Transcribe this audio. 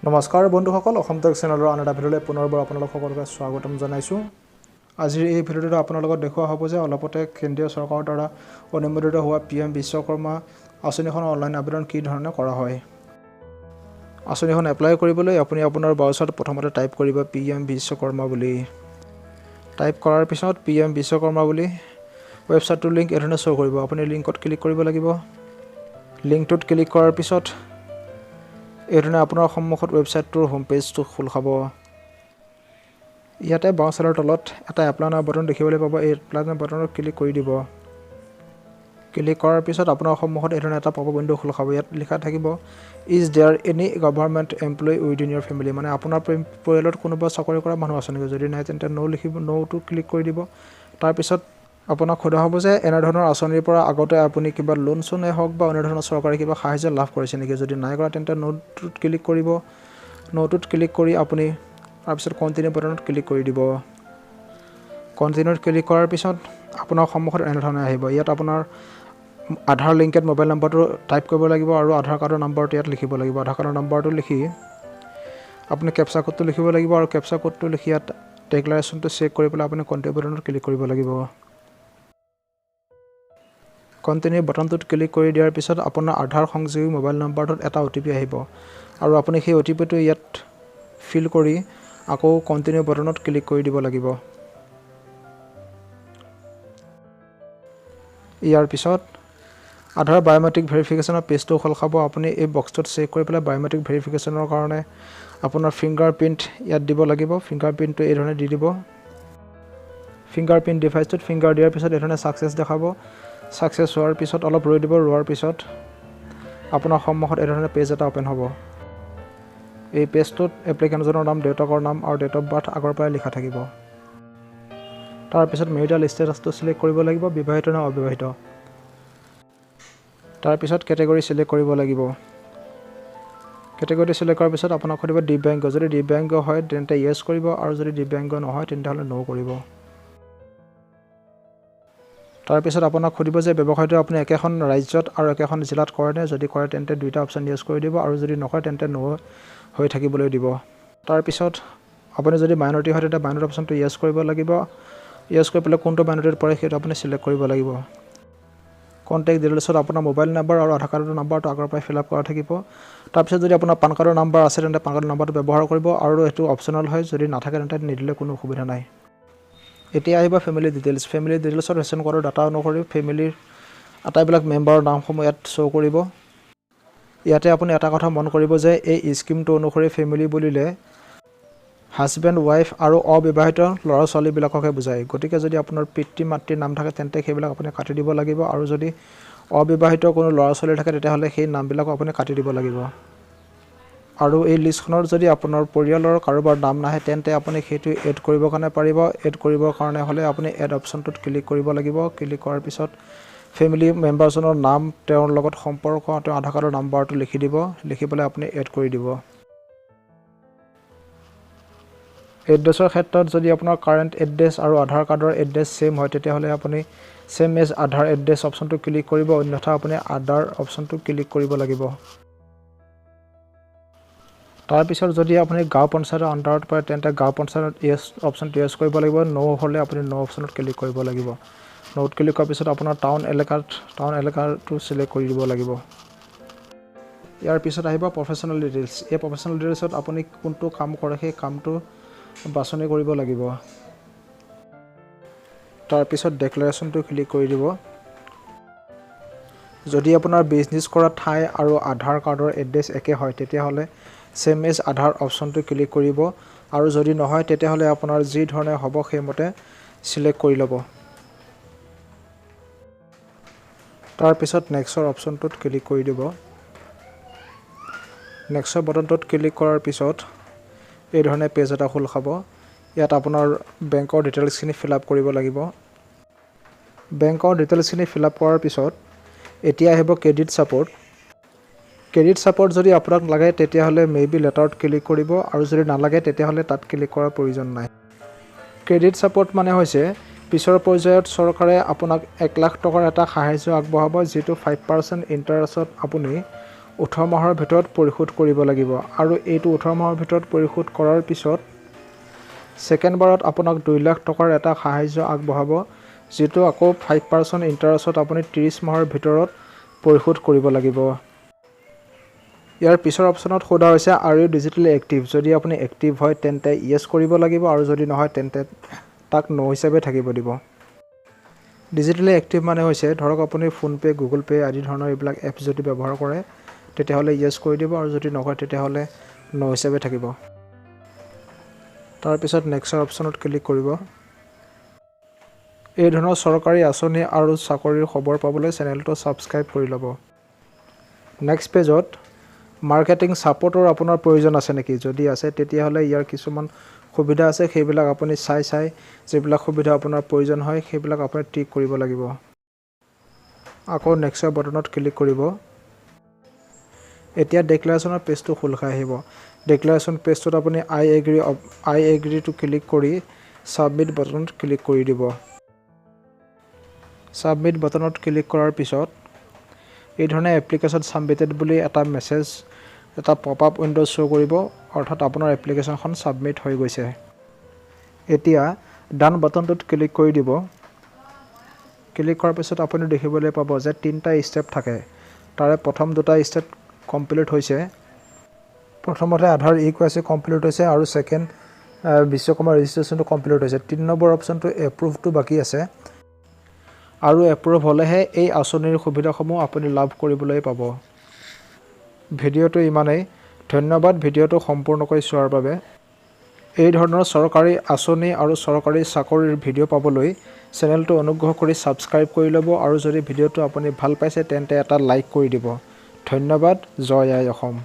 নমস্কাৰ বন্ধুসকল অসম টেক চেনেলৰ আন এটা ভিডিঅ'লৈ পুনৰবাৰ আপোনালোক সকলোকে স্বাগতম জনাইছোঁ। আজিৰ এই ভিডিঅ'টোত আপোনালোকক দেখুওৱা হ'ব যে অলপতে কেন্দ্ৰীয় চৰকাৰৰ দ্বাৰা অনুমোদিত হোৱা PM বিশ্বকৰ্মা আঁচনিখনৰ অনলাইন আবেদন কি ধৰণে কৰা হয়। আঁচনিখন এপ্লাই কৰিবলৈ আপুনি আপোনাৰ ব্ৰাউচাৰত প্ৰথমতে টাইপ কৰিব PM বিশ্বকৰ্মা বুলি। টাইপ কৰাৰ পিছত PM বিশ্বকৰ্মা বুলি ৱেবছাইটটোৰ লিংক এই ধৰণে শ্ব' কৰিব। আপুনি লিংকত ক্লিক কৰিব লাগিব। লিংকটোত ক্লিক কৰাৰ পিছত এই ধৰণে আপোনাৰ সন্মুখত ৱেবছাইটটোৰ হোম পেজটো খোল খাব। ইয়াতে বাওঁচাইডৰ তলত এটা এপ্লাই নাও বাটন দেখিবলৈ পাব। এই এপ্লাই নাও বাটনত ক্লিক কৰি দিব। ক্লিক কৰাৰ পিছত আপোনাৰ সন্মুখত এই ধৰণে এটা পপ আপ উইণ্ড' খোল খাব। ইয়াত লিখা থাকিব is there any government employee within your family, মানে আপোনাৰ পৰিয়ালত কোনোবা চাকৰি কৰা মানুহ আছে নেকি। যদি নাই তেন্তে ন' লিখিব, ন'টো ক্লিক কৰি দিব। তাৰপিছত আপোনাক সোধা হ'ব যে এনেধৰণৰ আঁচনিৰ পৰা আগতে আপুনি কিবা লোন চোনেই হওক বা এনেধৰণৰ চৰকাৰী কিবা সাহায্য লাভ কৰিছে নেকি। যদি নাই কৰা তেন্তে ন'টোত ক্লিক কৰিব। ন'টোত ক্লিক কৰি আপুনি তাৰপিছত কণ্টিনিউ বাটনত ক্লিক কৰি দিব। কণ্টিনিউত ক্লিক কৰাৰ পিছত আপোনাৰ সন্মুখত এনেধৰণে আহিব। ইয়াত আপোনাৰ আধাৰ লিংকেড মোবাইল নাম্বাৰটো টাইপ কৰিব লাগিব আৰু আধাৰ কাৰ্ডৰ নাম্বাৰটো ইয়াত লিখিব লাগিব। আধাৰ কাৰ্ডৰ নাম্বাৰটো লিখি আপুনি কেপচা কোডটো লিখিব লাগিব আৰু কেপচা কোডটো লিখি ইয়াত ডিক্লেৰেশ্যনটো চেক কৰি পেলাই আপুনি কণ্টিনিউ বাটনত ক্লিক কৰিব লাগিব। কণ্টিনিউ বাটনটোত ক্লিক কৰি দিয়াৰ পিছত আপোনাৰ আধাৰ সংযোগী মোবাইল নাম্বাৰটোত এটা OTP আহিব আৰু আপুনি সেই OTPটো ইয়াত ফিল কৰি আকৌ কণ্টিনিউ বাটনত ক্লিক কৰি দিব লাগিব। ইয়াৰ পিছত আধাৰ বায়'মেট্ৰিক ভেৰিফিকেশ্যনৰ পেজটো খোল খাব। আপুনি এই বক্সটোত চেক কৰি পেলাই বায়'মেট্ৰিক ভেৰিফিকেশ্যনৰ কাৰণে আপোনাৰ ফিংগাৰ প্ৰিণ্ট ইয়াত দিব লাগিব। ফিংগাৰ প্ৰিণ্টটো এই ধৰণে দি দিব। ফিংগাৰ প্ৰিণ্ট ডিভাইচটোত ফিংগাৰ দিয়াৰ পিছত এই ধৰণে ছাকচেছ দেখাব। ছাকচেছ হোৱাৰ পিছত অলপ ৰৈ দিব। ৰোৱাৰ পিছত আপোনাৰ সন্মুখত এই ধৰণে পেজ এটা অ'পেন হ'ব। এই পেজটোত এপ্লিকেণ্টজনৰ নাম, দেউতাকৰ নাম আৰু ডেট অফ বাৰ্থ আগৰ পৰাই লিখা থাকিব। তাৰপিছত মেৰিটেল ষ্টেটাছটো চিলেক্ট কৰিব লাগিব, বিবাহিত নে অবিবাহিত। তাৰপিছত কেটেগৰী চিলেক্ট কৰিব লাগিব। কেটেগৰীটো চিলেক্ট কৰাৰ পিছত আপোনাক সুধিব দিব্যাংগ। যদি দিব্যাংগ হয় তেন্তে য়েছ কৰিব আৰু যদি দিব্যাংগ নহয় তেন্তেহ'লে ন' কৰিব। তাৰপিছত আপোনাক সুধিব যে ব্যৱসায়টো আপুনি একেখন ৰাজ্যত আৰু একেখন জিলাত কৰেনে। যদি কৰে তেন্তে দুইটা অপশ্যন য়েছ কৰি দিব আৰু যদি নকৰে তেন্তে ন' হৈ থাকিবলৈ দিব। তাৰপিছত আপুনি যদি মাইনৰিটি হয় তেতিয়া মাইনৰিটি অপশ্যনটো য়েছ কৰিব লাগিব। য়েছ কৰি পেলাই কোনটো মাইনৰিটিত পৰে সেইটো আপুনি চিলেক্ট কৰিব লাগিব। কণ্টেক্ট ডিটেইলছত আপোনাৰ মোবাইল নাম্বাৰ আৰু আধাৰ কাৰ্ডৰ নাম্বাৰটো আগৰ পৰাই ফিল আপ কৰা থাকিব। তাৰপিছত যদি আপোনাৰ পান কাৰ্ডৰ নাম্বাৰ আছে তেন্তে পান কাৰ্ডৰ নাম্বাৰটো ব্যৱহাৰ কৰিব আৰু এইটো অপশ্যনেল হয়। যদি নাথাকে তেন্তে নিদিলে কোনো অসুবিধা নাই। এতিয়া আহিব ফেমিলি ডিটেইলছ। ফেমিলি ডিটেইলছত ৰেচন কাৰ্ডৰ ডাটা অনুসৰি ফেমিলিৰ আটাইবিলাক মেম্বাৰৰ নামসমূহ ইয়াত শ্ব' কৰিব। ইয়াতে আপুনি এটা কথা মন কৰিব যে এই স্কিমটো অনুসৰি ফেমিলি বুলিলে হাজবেণ্ড, ৱাইফ আৰু অবিবাহিত ল'ৰা ছোৱালীবিলাককহে বুজায়। গতিকে যদি আপোনাৰ পিতৃ মাতৃৰ নাম থাকে তেন্তে সেইবিলাক আপুনি কাটি দিব লাগিব আৰু যদি অবিবাহিত কোনো ল'ৰা ছোৱালী থাকে তেতিয়াহ'লে সেই নামবিলাকো আপুনি কাটি দিব লাগিব। আৰু এই লিষ্টখনত যদি আপোনাৰ পৰিয়ালৰ কাৰোবাৰ নাম নাহে তেন্তে আপুনি সেইটো এড কৰিবৰ কাৰণে পাৰিব। এড কৰিবৰ কাৰণে হ'লে আপুনি এড অপশ্যনটোত ক্লিক কৰিব লাগিব। ক্লিক কৰাৰ পিছত ফেমিলি মেম্বাৰজনৰ নাম, তেওঁৰ লগত সম্পৰ্ক, তেওঁৰ আধাৰ কাৰ্ডৰ নাম্বাৰটো লিখি দিব। লিখি পেলাই আপুনি এড কৰি দিব। এড্ৰেছৰ ক্ষেত্ৰত যদি আপোনাৰ কাৰেণ্ট এড্ৰেছ আৰু আধাৰ কাৰ্ডৰ এড্ৰেছ ছেম হয় তেতিয়াহ'লে আপুনি ছেম এজ আধাৰ এড্ৰেছ অপশ্যনটো ক্লিক কৰিব, অন্যথা আপুনি আধাৰ অপশ্যনটো ক্লিক কৰিব লাগিব। তাৰপিছত যদি আপুনি গাঁও পঞ্চায়তৰ আণ্ডাৰত পৰে তেন্তে গাঁও পঞ্চায়তত য়েছ অপশ্যনটো য়েছ কৰিব লাগিব। ন' হ'লে আপুনি ন' অপশ্যনত ক্লিক কৰিব লাগিব। ন'ত ক্লিক কৰাৰ পিছত আপোনাৰ টাউন এলেকাটো চিলেক্ট কৰি দিব লাগিব। ইয়াৰ পিছত আহিব প্ৰফেশ্যনেল ডিটেইলছ। এই প্ৰফেশ্যনেল ডিটেইলছত আপুনি কোনটো কাম কৰে সেই কামটো বাছনি কৰিব লাগিব। তাৰপিছত ডিক্লেৰেশ্যনটো ক্লিক কৰি দিব। যদি আপোনাৰ বিজনেছ কৰা ঠাই আৰু আধাৰ কাৰ্ডৰ এড্ৰেছ একে হয় তেতিয়াহ'লে ছেম এজ আধাৰ অপশ্যনটো ক্লিক কৰিব আৰু যদি নহয় তেতিয়াহ'লে আপোনাৰ যি ধৰণে হ'ব সেইমতে চিলেক্ট কৰি ল'ব। তাৰপিছত নেক্সটৰ অপশ্যনটোত ক্লিক কৰি দিব। নেক্সটৰ বাটনটোত ক্লিক কৰাৰ পিছত এই ধৰণে পেজ এটা খোল খাব। ইয়াত আপোনাৰ বেংকৰ ডিটেইলছখিনি ফিল আপ কৰিব লাগিব। বেংকৰ ডিটেইলছখিনি ফিল আপ কৰাৰ পিছত এতিয়া আহিব ক্ৰেডিট ছাপোৰ্ট। ক্ৰেডিট ছাপোৰ্ট যদি আপোনাক লাগে তেতিয়াহ'লে মেবি লেটাৰত ক্লিক কৰিব আৰু যদি নালাগে তেতিয়াহ'লে তাত ক্লিক কৰাৰ প্ৰয়োজন নাই। ক্ৰেডিট ছাপোৰ্ট মানে হৈছে পিছৰ পৰ্যায়ত চৰকাৰে আপোনাক 1 লাখ টকাৰ এটা সাহায্য আগবঢ়াব, যিটো 5% ইণ্টাৰেষ্টত আপুনি 18 মাহৰ ভিতৰত পৰিশোধ কৰিব লাগিব আৰু এইটো 18 মাহৰ ভিতৰত পৰিশোধ কৰাৰ পিছত ছেকেণ্ড বাৰত আপোনাক 2 লাখ টকাৰ এটা সাহায্য আগবঢ়াব যেটো আকৌ 5% ইন্টাৰেষ্টত আপুনি 30 মাহৰ ভিতৰত পৰিশোধ কৰিব লাগিব ইয়াৰ পিছৰ অপচনত সোধা হৈছে আৰ ইউ ডিজিটেলি এক্টিভ যদি আপুনি এক্টিভ হয় তেন্তে ইয়েস কৰিব লাগিব আৰু যদি নহয় তেন্তে তাক নো হিচাপে থাকিব দিব ডিজিটেলি এক্টিভ মানে হৈছে ধৰক আপুনি ফোন পে গুগল পে আদি ধৰণৰ এইবিলাক এপছ যদি ব্যৱহাৰ কৰে তেতিয়াহলে ইয়েস কৰি দিব আৰু যদি নকৰে তেতিয়াহলে নো হিচাপে থাকিব তাৰ পিছত নেক্সটৰ অপচনত ক্লিক কৰিব এই ধৰণৰ চৰকাৰী আঁচনি আৰু চাকৰিৰ খবৰ পাবলৈ চেনেলটো সাবস্ক্ৰাইব কৰি ল'ব নেক্সট পেজত মাৰ্কেটিং সাপোৰ্টৰ আপোনাৰ প্ৰয়োজন আছে নেকি যদি আছে তেতিয়াহলে ইয়াৰ কিছুমান সুবিধা আছে সেইবিলাক আপুনি চাই যেবিলাক সুবিধা আপোনাৰ প্ৰয়োজন হয় সেইবিলাক আপুনি টিক কৰিব লাগিব আকৌ নেক্সট বটনত ক্লিক কৰিব এতিয়া ডিক্লেৰেচনৰ পেজটো খোল খাই আহিব ডিক্লেৰেচন পেজটোত আপুনি আই এগ্ৰি টু ক্লিক কৰি সাবমিট বটনত ক্লিক কৰি দিব সাবমিট বটনত ক্লিক কৰাৰ পিছত এই ধৰণে এপ্লিকেশন সাবমিটেড বুলি এটা মেছেজ এটা পপআপ উইন্ডো শো কৰিব অৰ্থাৎ আপোনাৰ এপ্লিকেশনখন সাবমিট হৈ গৈছে এতিয়া ডান বটনটোত ক্লিক কৰি দিব ক্লিক কৰাৰ পিছত আপুনি দেখিবলৈ পাব যে তিনটা ষ্টেপ থাকে তাৰে প্ৰথম দুটা ষ্টেপ কমপ্লিট হৈছে প্ৰথমতে আধাৰ ইকুৱেচি কমপ্লিট হৈছে আৰু সেকেন্ড বিশ্বকৰ্মা ৰেজিষ্ট্ৰেচনটো কমপ্লিট হৈছে 3 নম্বৰ অপচনটো এপ্ৰুভটো বাকি আছে আৰু এপ্ৰুভ হলেহে এই আঁচনিৰ সুবিধাসমূহ আপুনি লাভ কৰিবলৈ পাব ভিডিঅটো ইমানেই ধন্যবাদ ভিডিঅটো সম্পূৰ্ণকৈ চোৱাৰ বাবে এই ধৰণৰ চৰকাৰী আঁচনি আৰু চৰকাৰী চাকৰিৰ ভিডিঅ' পাবলৈ চেনেলটো অনুগ্ৰহ কৰি সাবস্ক্ৰাইব কৰি ল'ব আৰু যদি ভিডিঅ'টো আপুনি ভাল পাইছে তেন্তে এটা লাইক কৰি দিব ধন্যবাদ জয় আই অসম